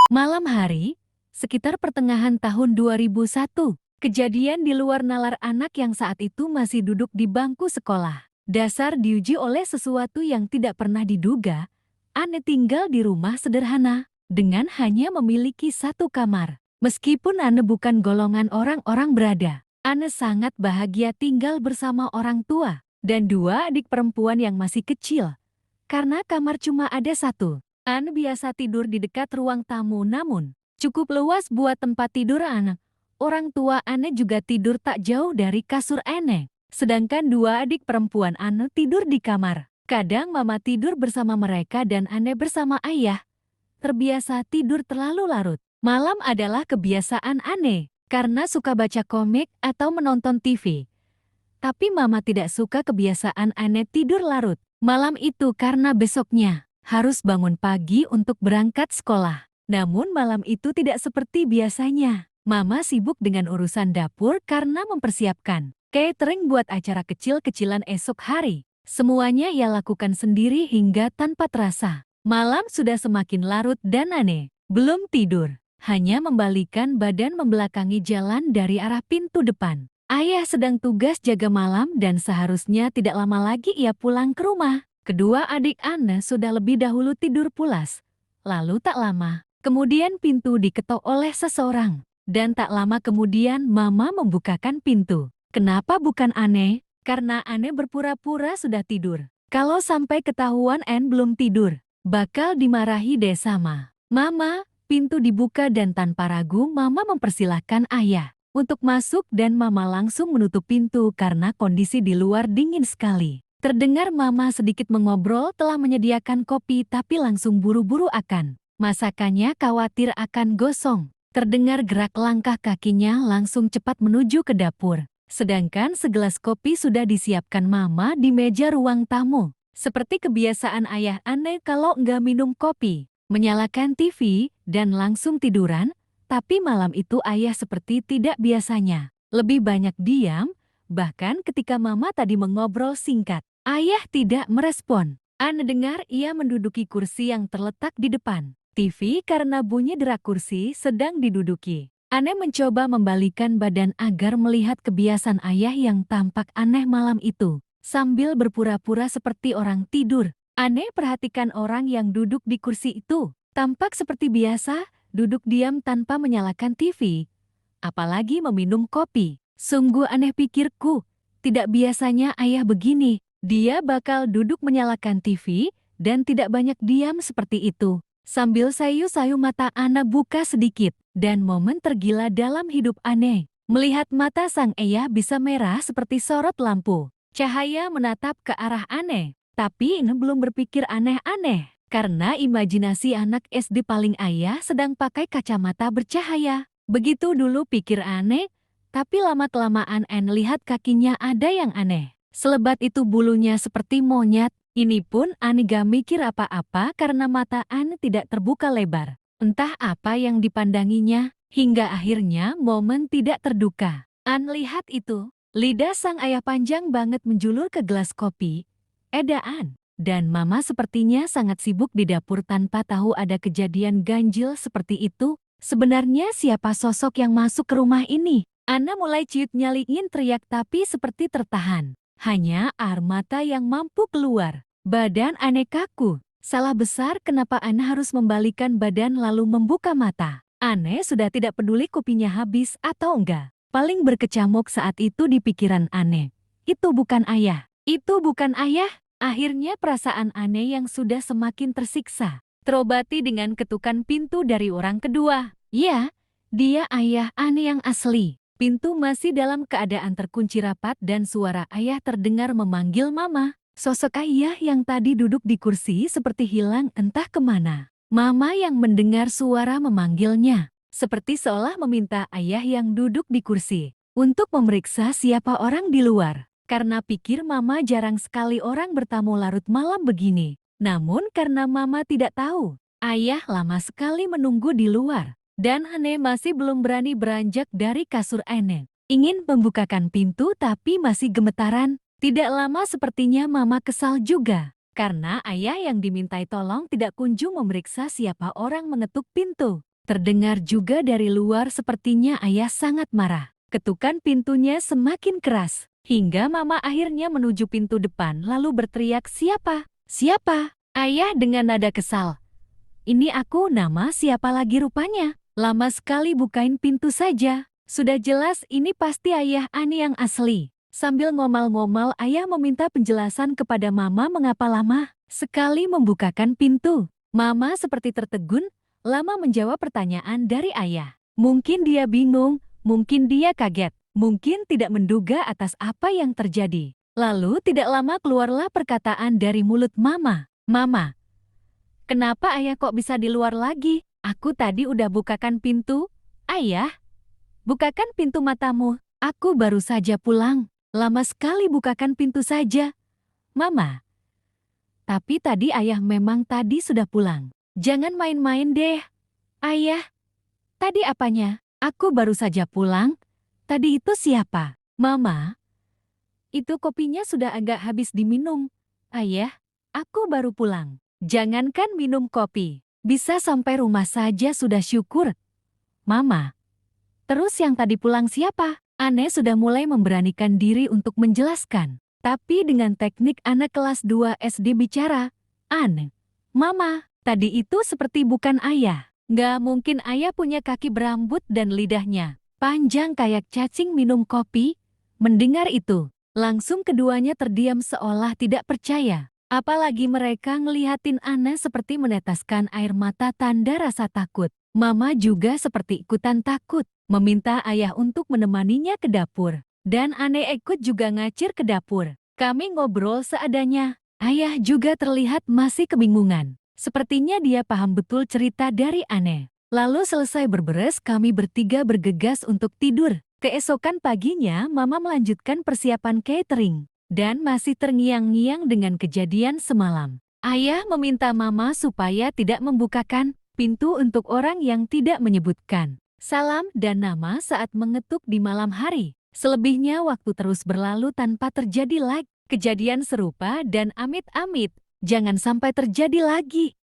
Malam hari, sekitar pertengahan tahun 2001, kejadian di luar nalar anak yang saat itu masih duduk di bangku sekolah. Dasar diuji oleh sesuatu yang tidak pernah diduga. Anne tinggal di rumah sederhana, dengan hanya memiliki satu kamar. Meskipun Anne bukan golongan orang-orang berada, Anne sangat bahagia tinggal bersama orang tua dan dua adik perempuan yang masih kecil. Karena kamar cuma ada satu, Anne biasa tidur di dekat ruang tamu namun cukup luas buat tempat tidur anak. Orang tua Anne juga tidur tak jauh dari kasur Anne. Sedangkan dua adik perempuan Anne tidur di kamar. Kadang mama tidur bersama mereka dan Anne bersama ayah. Terbiasa tidur terlalu larut. Malam adalah kebiasaan Anne karena suka baca komik atau menonton TV. Tapi mama tidak suka kebiasaan Anne tidur larut malam itu karena besoknya harus bangun pagi untuk berangkat sekolah. Namun malam itu tidak seperti biasanya. Mama sibuk dengan urusan dapur karena mempersiapkan catering buat acara kecil-kecilan esok hari. Semuanya ia lakukan sendiri hingga tanpa terasa. Malam sudah semakin larut dan Anne belum tidur. Hanya membalikan badan membelakangi jalan dari arah pintu depan. Ayah sedang tugas jaga malam dan seharusnya tidak lama lagi ia pulang ke rumah. Kedua adik Anne sudah lebih dahulu tidur pulas. Lalu tak lama, kemudian pintu diketok oleh seseorang. Dan tak lama kemudian mama membukakan pintu. Kenapa bukan Anne? Karena Anne berpura-pura sudah tidur. Kalau sampai ketahuan Anne belum tidur, bakal dimarahi deh sama mama. Pintu dibuka dan tanpa ragu mama mempersilahkan ayah untuk masuk dan mama langsung menutup pintu karena kondisi di luar dingin sekali. Terdengar mama sedikit mengobrol telah menyediakan kopi tapi langsung buru-buru akan masakannya khawatir akan gosong. Terdengar gerak langkah kakinya langsung cepat menuju ke dapur. Sedangkan segelas kopi sudah disiapkan mama di meja ruang tamu. Seperti kebiasaan ayah Anne kalau nggak minum kopi, menyalakan TV dan langsung tiduran. Tapi malam itu ayah seperti tidak biasanya. Lebih banyak diam, bahkan ketika mama tadi mengobrol singkat. Ayah tidak merespon. Anne dengar ia menduduki kursi yang terletak di depan TV karena bunyi derak kursi sedang diduduki. Anne mencoba membalikan badan agar melihat kebiasaan ayah yang tampak aneh malam itu. Sambil berpura-pura seperti orang tidur, Anne perhatikan orang yang duduk di kursi itu. Tampak seperti biasa, duduk diam tanpa menyalakan TV, apalagi meminum kopi. Sungguh aneh pikirku, tidak biasanya ayah begini. Dia bakal duduk menyalakan TV dan tidak banyak diam seperti itu. Sambil sayu-sayu mata Anne buka sedikit dan momen tergila dalam hidup Anne. Melihat mata sang ayah bisa merah seperti sorot lampu. Cahaya menatap ke arah Anne, tapi Anne belum berpikir aneh-aneh. Karena imajinasi anak SD paling ayah sedang pakai kacamata bercahaya. Begitu dulu pikir Anne, tapi lama-kelamaan Anne lihat kakinya ada yang aneh. Selebat itu bulunya seperti monyet. Ini pun Anne gak mikir apa-apa karena mata Anne tidak terbuka lebar. Entah apa yang dipandanginya, hingga akhirnya momen tidak terduga. Anne lihat itu, lidah sang ayah panjang banget menjulur ke gelas kopi. Edaan. Dan mama sepertinya sangat sibuk di dapur tanpa tahu ada kejadian ganjil seperti itu. Sebenarnya siapa sosok yang masuk ke rumah ini? Anne mulai ciut nyali ingin teriak tapi seperti tertahan. Hanya air mata yang mampu keluar. Badan Anne kaku. Salah besar kenapa Anne harus membalikan badan lalu membuka mata. Anne sudah tidak peduli kopinya habis atau enggak. Paling berkecamuk saat itu di pikiran Anne. Itu bukan ayah. Itu bukan ayah. Akhirnya perasaan Anne yang sudah semakin tersiksa terobati dengan ketukan pintu dari orang kedua. Ya, dia ayah Anne yang asli. Pintu masih dalam keadaan terkunci rapat dan suara ayah terdengar memanggil mama. Sosok ayah yang tadi duduk di kursi seperti hilang entah kemana. Mama yang mendengar suara memanggilnya, seperti seolah meminta ayah yang duduk di kursi untuk memeriksa siapa orang di luar. Karena pikir mama jarang sekali orang bertamu larut malam begini. Namun karena mama tidak tahu, ayah lama sekali menunggu di luar. Dan Anne masih belum berani beranjak dari kasur Anne. Ingin membukakan pintu tapi masih gemetaran. Tidak lama sepertinya mama kesal juga. Karena ayah yang dimintai tolong tidak kunjung memeriksa siapa orang mengetuk pintu. Terdengar juga dari luar sepertinya ayah sangat marah. Ketukan pintunya semakin keras, hingga mama akhirnya menuju pintu depan lalu berteriak, "Siapa? Siapa?" Ayah dengan nada kesal, "Ini aku, nama siapa lagi rupanya? Lama sekali bukain pintu saja. Sudah jelas ini pasti ayah Ani yang asli." Sambil ngomel-ngomel ayah meminta penjelasan kepada mama mengapa lama sekali membukakan pintu. Mama seperti tertegun, lama menjawab pertanyaan dari ayah. Mungkin dia bingung, mungkin dia kaget, mungkin tidak menduga atas apa yang terjadi. Lalu tidak lama keluarlah perkataan dari mulut mama. "Mama, kenapa ayah kok bisa di luar lagi? Aku tadi udah bukakan pintu." "Ayah, bukakan pintu matamu. Aku baru saja pulang. Lama sekali bukakan pintu saja." "Mama, tapi tadi ayah memang tadi sudah pulang. Jangan main-main deh." "Ayah, tadi apanya? Aku baru saja pulang. Tadi itu siapa?" "Mama, itu kopinya sudah agak habis diminum." "Ayah, aku baru pulang. Jangankan minum kopi, bisa sampai rumah saja sudah syukur." "Mama, terus yang tadi pulang siapa?" Ane sudah mulai memberanikan diri untuk menjelaskan. Tapi dengan teknik anak kelas 2 SD bicara, "Ane, Mama, tadi itu seperti bukan ayah. Nggak mungkin ayah punya kaki berambut dan lidahnya panjang kayak cacing minum kopi." Mendengar itu, langsung keduanya terdiam seolah tidak percaya. Apalagi mereka ngelihatin Ana seperti meneteskan air mata tanda rasa takut. Mama juga seperti ikutan takut, meminta ayah untuk menemaninya ke dapur. Dan Ane ikut juga ngacir ke dapur. Kami ngobrol seadanya. Ayah juga terlihat masih kebingungan. Sepertinya dia paham betul cerita dari Ane. Lalu selesai berberes, kami bertiga bergegas untuk tidur. Keesokan paginya, Mama melanjutkan persiapan catering. Dan masih terngiang-ngiang dengan kejadian semalam. Ayah meminta Mama supaya tidak membukakan pintu untuk orang yang tidak menyebutkan salam dan nama saat mengetuk di malam hari. Selebihnya waktu terus berlalu tanpa terjadi lagi kejadian serupa dan amit-amit jangan sampai terjadi lagi.